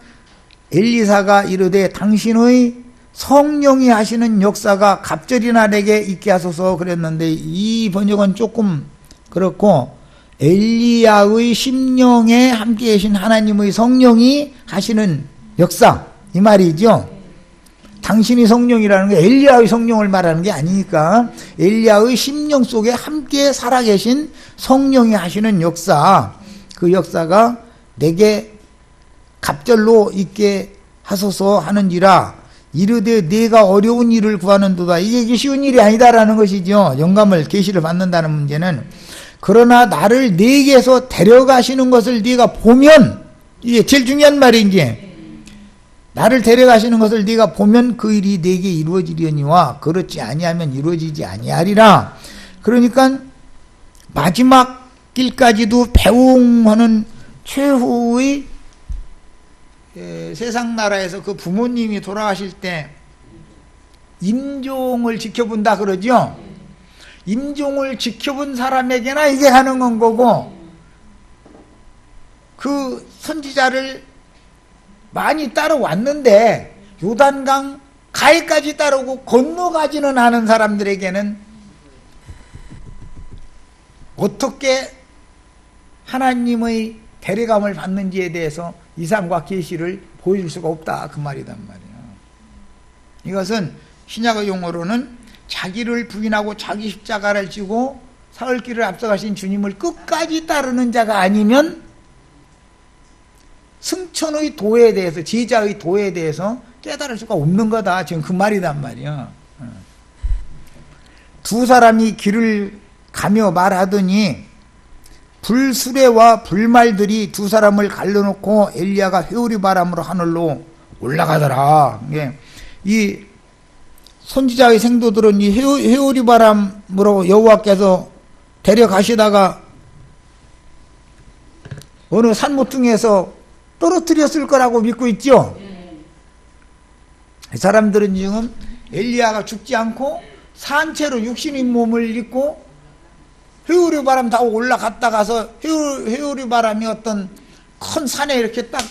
Speaker 1: 엘리사가 이르되 당신의 성령이 하시는 역사가 갑절이나 내게 있게 하소서 그랬는데 이 번역은 조금 그렇고 엘리야의 심령에 함께 계신 하나님의 성령이 하시는 역사 이 말이죠. 당신이 성령이라는 게 엘리야의 성령을 말하는 게 아니니까 엘리야의 심령 속에 함께 살아계신 성령이 하시는 역사, 그 역사가 내게 갑절로 있게 하소서 하는지라 이르되 네가 어려운 일을 구하는도다. 이게 쉬운 일이 아니다라는 것이죠. 영감을 계시를 받는다는 문제는. 그러나 나를 네게서 데려가시는 것을 네가 보면, 이게 제일 중요한 말인지, 나를 데려가시는 것을 네가 보면 그 일이 네게 이루어지려니와 그렇지 아니하면 이루어지지 아니하리라. 그러니까 마지막 길까지도 배웅하는 최후의 세상 나라에서 그 부모님이 돌아가실 때 임종을 지켜본다 그러죠. 임종을 지켜본 사람에게나 이게 가능한 거고, 그 선지자를 많이 따라왔는데 요단강 가해까지 따르고 건너가지는 않은 사람들에게는 어떻게 하나님의 데려감을 받는지에 대해서 이상과 계시를 보여줄 수가 없다 그 말이단 말이에요. 이것은 신약의 용어로는 자기를 부인하고 자기 십자가를 지고 사흘길을 앞서가신 주님을 끝까지 따르는 자가 아니면 승천의 도에 대해서, 제자의 도에 대해서 깨달을 수가 없는 거다. 지금 그 말이단 말이야. 두 사람이 길을 가며 말하더니 불수레와 불말들이 두 사람을 갈라놓고 엘리야가 회오리 바람으로 하늘로 올라가더라. 이 선지자의 생도들은 이 회오리 바람으로 여호와께서 데려가시다가 어느 산모퉁이에서 떨어뜨렸을 거라고 믿고 있죠. 사람들은 지금 엘리야가 죽지 않고 산채로 육신의 몸을 입고 회오리 바람 타고 올라갔다 가서 회오리 바람이 어떤 큰 산에 이렇게 딱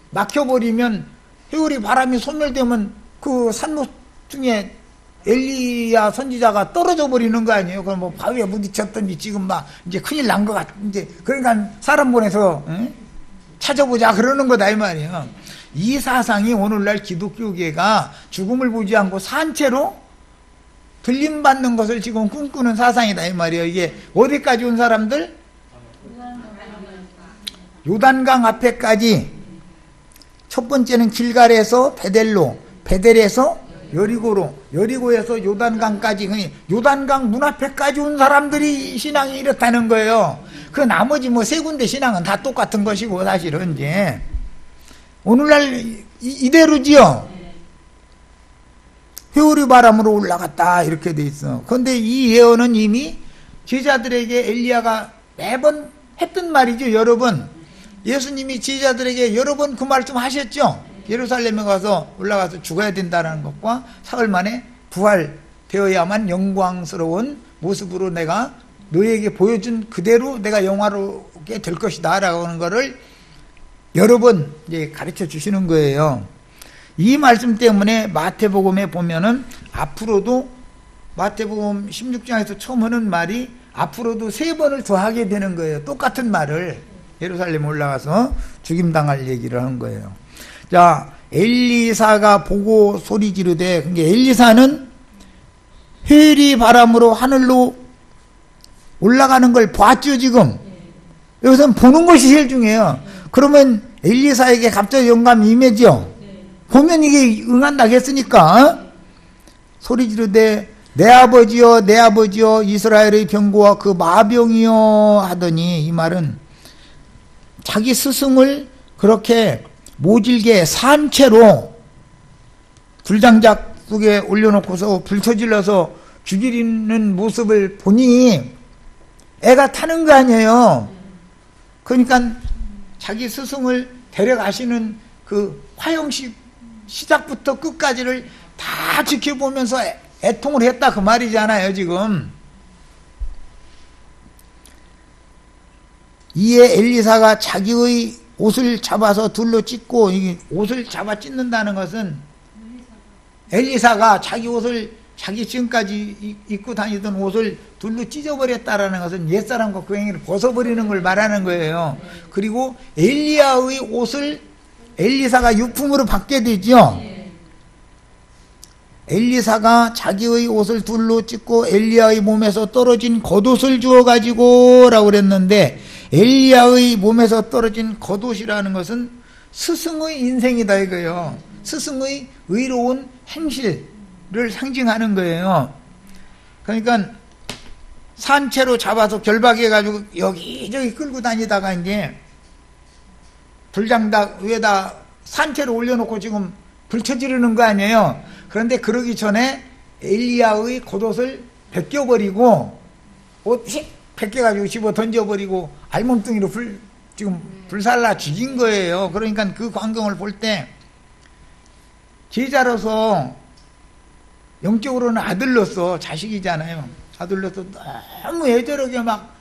Speaker 1: 막혀버리면 회오리 바람이 소멸되면 그 산모퉁이에 엘리야 선지자가 떨어져 버리는 거 아니에요? 그럼 뭐 바위에 부딪혔든지 지금 막 이제 큰일 난 것 같, 이제 그러니까 사람 보내서 찾아보자 그러는 거다 이 말이에요. 이 사상이 오늘날 기독교계가 죽음을 보지 않고 산채로 들림받는 것을 지금 꿈꾸는 사상이다 이 말이에요. 이게 어디까지 온 사람들? 요단강 앞에까지. 첫 번째는 길갈에서 베델로, 베델에서 여리고로, 여리고에서 요단강까지, 요단강 문 앞에까지 온 사람들이 신앙이 이렇다는 거예요. 그 나머지 뭐 세 군데 신앙은 다 똑같은 것이고 사실은 이제 오늘날 이대로지요. 회오리 바람으로 올라갔다 이렇게 돼 있어. 그런데 이 예언은 이미 제자들에게 엘리야가 매번 했던 말이죠. 여러 번 예수님이 제자들에게 여러 번 그 말씀 하셨죠. 예루살렘에 가서 올라가서 죽어야 된다는 것과 사흘 만에 부활되어야만 영광스러운 모습으로 내가 너에게 보여준 그대로 내가 영화롭게 될 것이다 라고 하는 거를 여러 번 이제 가르쳐 주시는 거예요. 이 말씀 때문에 마태복음에 보면은 앞으로도 마태복음 16장에서 처음 하는 말이 앞으로도 3번을 더 하게 되는 거예요. 똑같은 말을 예루살렘 올라가서 죽임당할 얘기를 한 거예요. 자, 엘리사가 보고 소리 지르되, 그러니까 엘리사는 회리 바람으로 하늘로 올라가는 걸 봤죠, 지금. 여기서는 보는 것이 제일 중요해요. 그러면 엘리사에게 갑자기 영감이 임해죠. 보면 이게 응한다겠으니까. 소리 지르되 내 아버지여 내 아버지여 이스라엘의 병거와 그 마병이여 하더니, 이 말은 자기 스승을 그렇게 모질게 산채로 불장작 속에 올려놓고서 불처질러서 죽이는 모습을 보니 애가 타는 거 아니에요. 그러니까 자기 스승을 데려가시는 그 화형식 시작부터 끝까지를 다 지켜보면서 애통을 했다 그 말이잖아요, 지금. 이에 엘리사가 자기의 옷을 잡아서 둘로 찢고, 이게 옷을 잡아 찢는다는 것은 엘리사가 자기 옷을, 자기 지금까지 입고 다니던 옷을 둘로 찢어버렸다라는 것은 옛사람과 그 행위를 벗어버리는 걸 말하는 거예요. 그리고 엘리야의 옷을 엘리사가 유품으로 받게 되죠. 엘리사가 자기의 옷을 둘로 찢고 엘리야의 몸에서 떨어진 겉옷을 주어가지고 라고 그랬는데, 엘리야의 몸에서 떨어진 겉옷이라는 것은 스승의 인생이다 이거예요. 스승의 의로운 행실을 상징하는 거예요. 그러니까 산채로 잡아서 결박해가지고 여기저기 끌고 다니다가 이제 불장닭 위에다 산채로 올려놓고 지금 불쳐지르는 거 아니에요. 그런데 그러기 전에 엘리야의 겉옷을 벗겨버리고 옷 벗겨가지고 집어 던져버리고 알몸뚱이로 지금 불살라 죽인 거예요. 그러니까 그 광경을 볼 때 제자로서 영적으로는 아들로서 자식이잖아요. 아들로서 너무 애절하게 막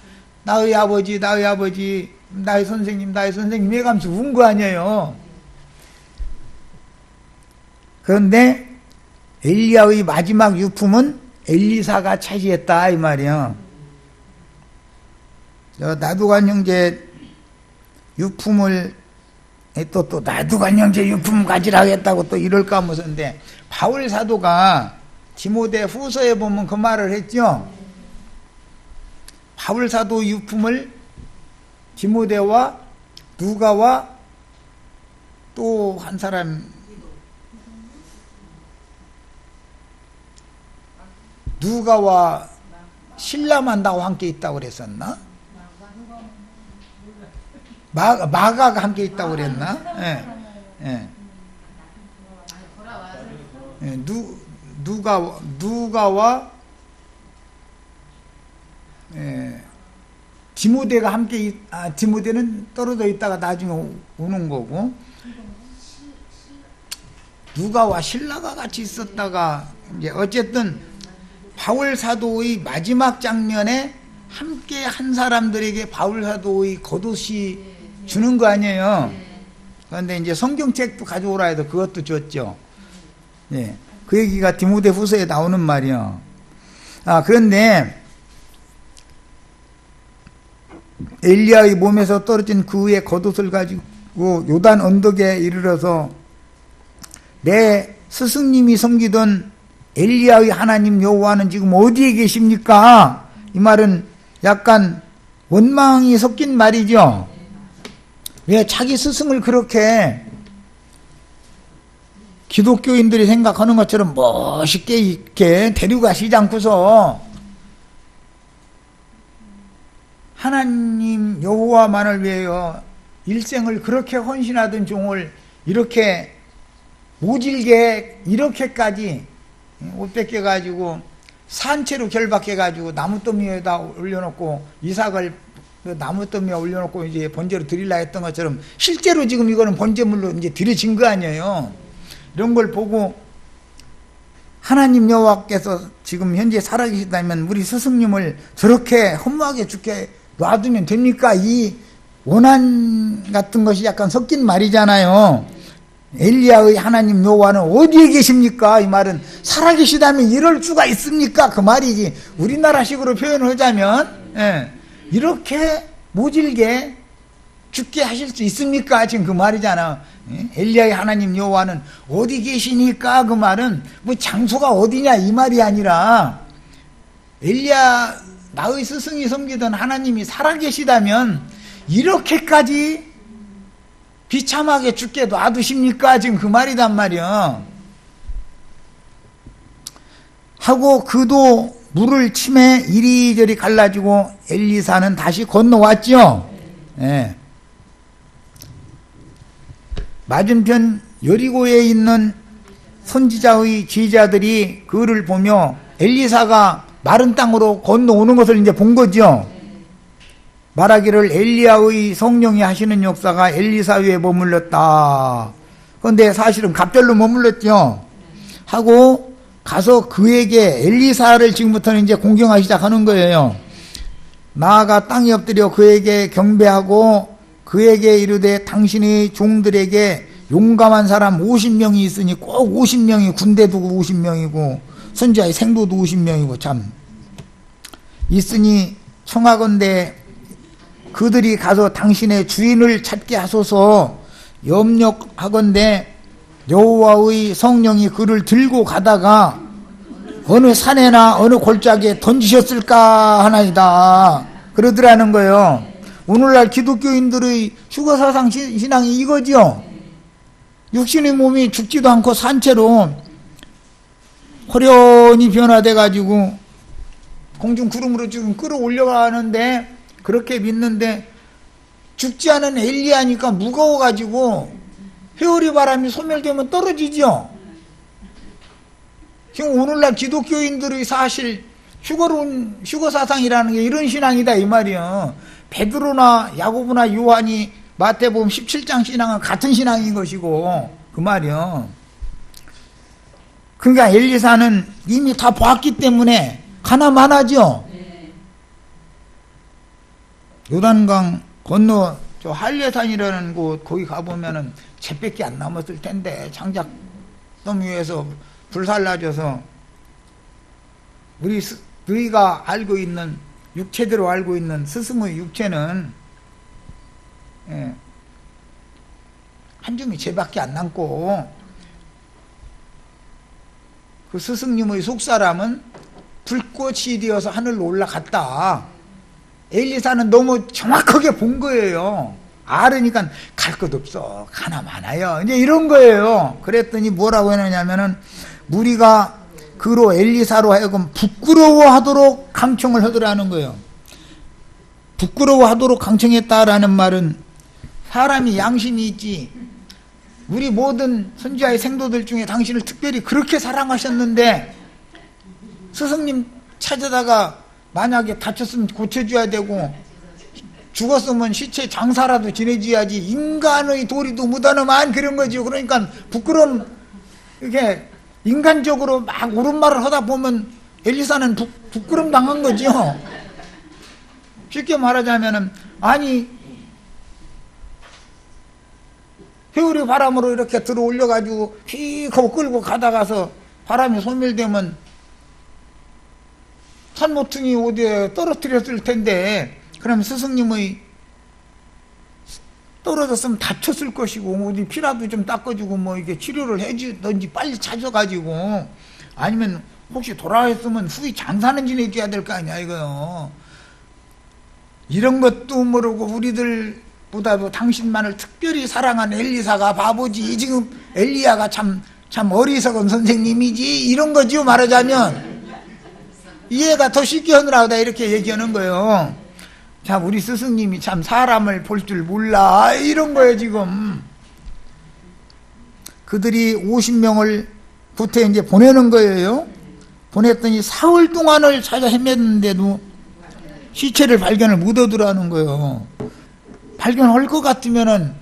Speaker 1: 나의 아버지 나의 아버지 나의 선생님 나의 선생님 해가면서 운 거 아니에요. 그런데 엘리야의 마지막 유품은 엘리사가 차지했다 이 말이야. 나두관 형제 유품을 또 나두관 형제 유품 가지라 하겠다고 또 이럴까 무슨데, 바울 사도가 디모데 후서에 보면 그 말을 했죠. 바울 사도 유품을 디모데와 누가와 또 한 사람, 누가와 신라만다고 함께 있다고 그랬었나? 마가가 함께 있다고 그랬나? 예. 예. 예. 누가와 예. 디모데가 함께 디모데는 떨어져 있다가 나중에 오는 거고, 누가와 신라가 같이 있었다가 이제 어쨌든 바울 사도의 마지막 장면에 함께 한 사람들에게 바울 사도의 겉옷이 주는 거 아니에요. 그런데 이제 성경책도 가져오라 해도 그것도 줬죠. 예. 그 얘기가 디모데 후서에 나오는 말이요. 그런데 엘리야의 몸에서 떨어진 그 후에 겉옷을 가지고 요단 언덕에 이르러서 내 스승님이 섬기던 엘리야의 하나님 여호와는 지금 어디에 계십니까? 이 말은 약간 원망이 섞인 말이죠. 왜 자기 스승을 그렇게 기독교인들이 생각하는 것처럼 멋있게 이렇게 데려가시지 않고서 하나님 여호와만을 위하여 일생을 그렇게 헌신하던 종을 이렇게 모질게 이렇게까지 옷 뺏겨가지고 산채로 결박해가지고 나무더미에다 올려놓고 이삭을 나무더미에 올려놓고 이제 번제로 드리려 했던 것처럼 실제로 지금 이거는 번제물로 이제 드려진 거 아니에요. 이런 걸 보고 하나님 여호와께서 지금 현재 살아계시다면 우리 스승님을 저렇게 허무하게 죽게 놔두면 됩니까? 이 원한 같은 것이 약간 섞인 말이잖아요. 엘리야의 하나님 여호와는 어디에 계십니까? 이 말은 살아계시다면 이럴 수가 있습니까? 그 말이지. 우리나라식으로 표현을 하자면 이렇게 모질게 죽게 하실 수 있습니까? 지금 그 말이잖아. 엘리야의 하나님 여호와는 어디 계시니까? 그 말은 뭐 장소가 어디냐 이 말이 아니라 엘리야 나의 스승이 섬기던 하나님이 살아계시다면 이렇게까지 비참하게 죽게 놔두십니까? 지금 그 말이단 말이야. 하고 그도 물을 침에 이리저리 갈라지고 엘리사는 다시 건너왔죠. 예. 맞은편 여리고에 있는 선지자의 제자들이 그를 보며 엘리사가 마른 땅으로 건너오는 것을 이제 본 거죠. 말하기를 엘리야의 성령이 하시는 역사가 엘리사 위에 머물렀다. 그런데 사실은 갑절로 머물렀죠. 하고 가서 그에게 엘리사를 지금부터는 이제 공경하기 시작하는 거예요. 나아가 땅에 엎드려 그에게 경배하고 그에게 이르되 당신의 종들에게 용감한 사람 50명이 있으니 꼭 50명이 군대 두고 50명이고 선지자의 생도도 50명이고 참 있으니 청하건대 그들이 가서 당신의 주인을 찾게 하소서. 염려하건대 여호와의 성령이 그를 들고 가다가 어느 산에나 어느 골짜기에 던지셨을까 하나이다. 그러더라는 거예요. 오늘날 기독교인들의 휴거사상 신앙이 이거지요. 육신의 몸이 죽지도 않고 산채로 호련히 변화돼 가지고 공중 구름으로 지금 끌어올려가는데 그렇게 믿는데 죽지 않은 엘리야니까 무거워가지고 회오리 바람이 소멸되면 떨어지죠. 지금 오늘날 기독교인들의 사실 휴거사상이라는 게 이런 신앙이다 이 말이에요. 베드로나 야고보나 요한이 마태복음 17장 신앙은 같은 신앙인 것이고 그 말이요. 그러니까 엘리사는 이미 다 봤기 때문에 가나만하죠. 요단강 건너 저 할례산이라는 곳 거기 가보면은 잿밖에 안 남았을 텐데 장작 덤 위에서 불살라져서 너희가 알고 있는 육체대로 알고 있는 스승의 육체는 한 줌이 잿밖에 안 남고 그 스승님의 속사람은 불꽃이 되어서 하늘로 올라갔다. 엘리사는 너무 정확하게 본 거예요. 알으니까 갈 것 없어. 가나 많아요. 이제 이런 거예요. 그랬더니 뭐라고 했느냐면은 무리가 그로 엘리사로 하여금 부끄러워하도록 강청을 하더라는 거예요. 부끄러워하도록 강청했다라는 말은 사람이 양심이 있지. 우리 모든 선지자의 생도들 중에 당신을 특별히 그렇게 사랑하셨는데 스승님 찾아다가 만약에 다쳤으면 고쳐줘야 되고 죽었으면 시체 장사라도 지내줘야지 인간의 도리도 묻어놓으면 그런 거죠. 그러니까 부끄러움 이렇게 인간적으로 막 옳은 말을 하다 보면 엘리사는 부끄럼 당한 거죠. 쉽게 말하자면은 아니 회오리 바람으로 이렇게 들어 올려가지고 휙 하고 끌고 가다가서 바람이 소멸되면 산모퉁이 어디에 떨어뜨렸을 텐데 그럼 스승님의 떨어졌으면 다쳤을 것이고 어디 피라도 좀 닦아주고 뭐 이게 치료를 해주든지 빨리 찾아가지고 아니면 혹시 돌아왔으면 후에 장사는 지내줘야 될 거 아니야 이거요. 이런 것도 모르고 우리들보다도 당신만을 특별히 사랑한 엘리사가 바보지. 지금 엘리야가 참 어리석은 선생님이지 이런 거지요. 말하자면 이해가 더 쉽게 하느라고 이렇게 얘기하는 거예요. 자, 우리 스승님이 참 사람을 볼 줄 몰라 이런 거예요. 지금 그들이 50명을 구태에 이제 보내는 거예요. 보냈더니 사흘 동안을 찾아 헤맸는데도 시체를 발견을 못하더라는 거예요. 발견할 것 같으면은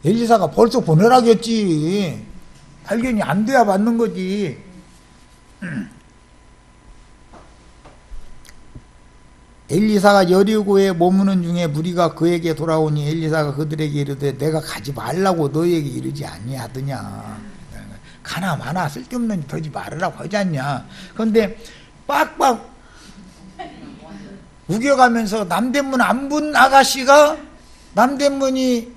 Speaker 1: 엘리사가 벌써 보내라겠지. 발견이 안 돼야 맞는 거지. 엘리사가 여리고에 머무는 중에 무리가 그에게 돌아오니 엘리사가 그들에게 이르되 내가 가지 말라고 너희에게 이르지 아니하더냐. 가나 마나 쓸데없는 더지 말으라고 하지 않냐. 그런데 빡빡 우겨가면서 남대문 안 본 아가씨가 남대문이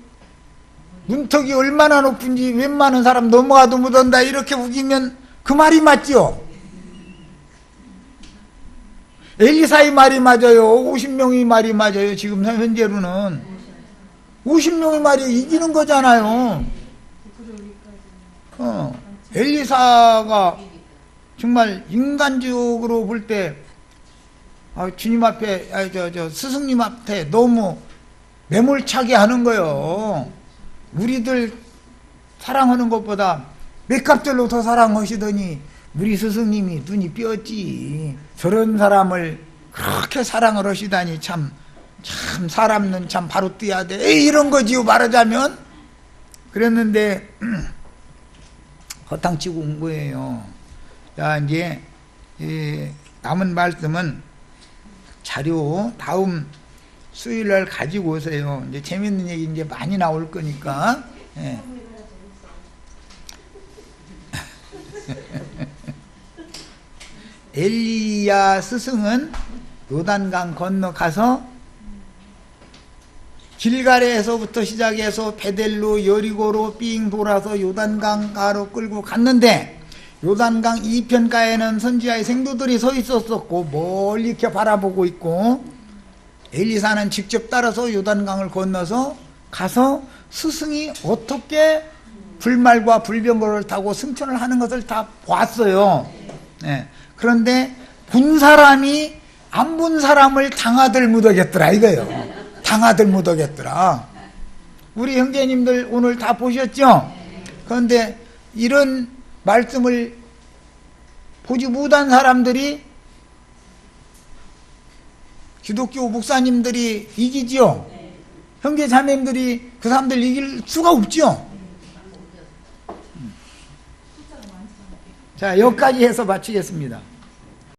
Speaker 1: 문턱이 얼마나 높은지 웬만한 사람 넘어가도 못한다 이렇게 우기면 그 말이 맞죠? 엘리사의 말이 맞아요? 50명의 말이 맞아요? 지금 현재로는 50명의 말이 이기는 거잖아요. 엘리사가 정말 인간적으로 볼 때 주님 앞에 스승님 앞에 너무 매몰차게 하는 거예요. 우리들 사랑하는 것보다 몇 값절로 더 사랑하시더니 우리 스승님이 눈이 삐었지. 저런 사람을 그렇게 사랑을 하시다니 참 사람은 참 바로 뛰어야 돼. 이런 거지요 말하자면. 그랬는데 허탕치고 온 거예요. 자, 이제 남은 말씀은 자료 다음 수요일날 가지고 오세요. 이제 재밌는 얘기 이제 많이 나올 거니까. 예. 엘리야 스승은 요단강 건너가서 길가레에서부터 시작해서 베델로 여리고로 삥 돌아서 요단강 가로 끌고 갔는데 요단강 이편가에는 선지자의 생도들이 서 있었었고 멀리 이렇게 바라보고 있고 엘리사는 직접 따라서 요단강을 건너서 가서 스승이 어떻게 불말과 불병거를 타고 승천을 하는 것을 다 봤어요. 네. 그런데 본 사람이 안 본 사람을 당하들 못하겠더라 이거예요. 당하들 못하겠더라. 우리 형제님들 오늘 다 보셨죠? 그런데 이런 말씀을 보지 못한 사람들이 기독교 목사님들이 이기지요? 형제 자매님들이 그 사람들 이길 수가 없죠? 자, 여기까지 해서 마치겠습니다.